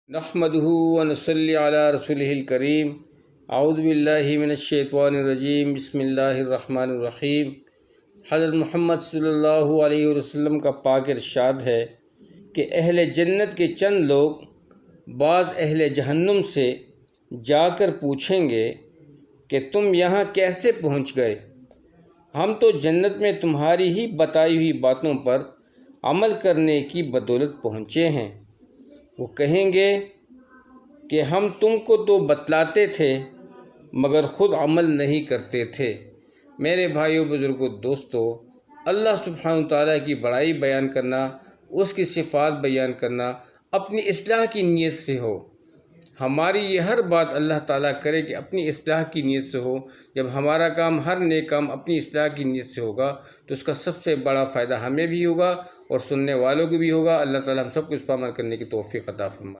नहमदुहु व नसल्ली अला रसूलिहिल करीम। औज़ु बिल्लाहि मिनश्शैतानिर रजीम। बिस्मिल्लाहिर्रहमानिर्रहीम। हज़रत मुहम्मद सल्लल्लाहु अलैहि वसल्लम का पाक इरशाद है कि अहले जन्नत के चंद लोग बाज़ अहले जहन्नुम से जाकर पूछेंगे कि तुम यहाँ कैसे पहुँच गए? हम तो जन्नत में तुम्हारी ही बताई हुई बातों पर अमल करने की बदौलत पहुँचे हैं। वो कहेंगे कि हम तुमको तो बतलाते थे मगर ख़ुद अमल नहीं करते थे। मेरे भाइयों, बुज़ुर्गों, दोस्तों, अल्लाह सुब्हानहू तआला की बड़ाई बयान करना, उसकी सिफ़ात बयान करना अपनी इस्लाह की नीयत से हो। हमारी ये हर बात अल्लाह ताला करे कि अपनी इस्लाह की नीयत से हो। जब हमारा काम, हर नेक काम अपनी इस्लाह की नीयत से होगा तो उसका सबसे बड़ा फ़ायदा हमें भी होगा और सुनने वालों को भी होगा। अल्लाह ताला हम सबको इस पर अमल करने की तौफ़ीक़ अता फ़रमाए।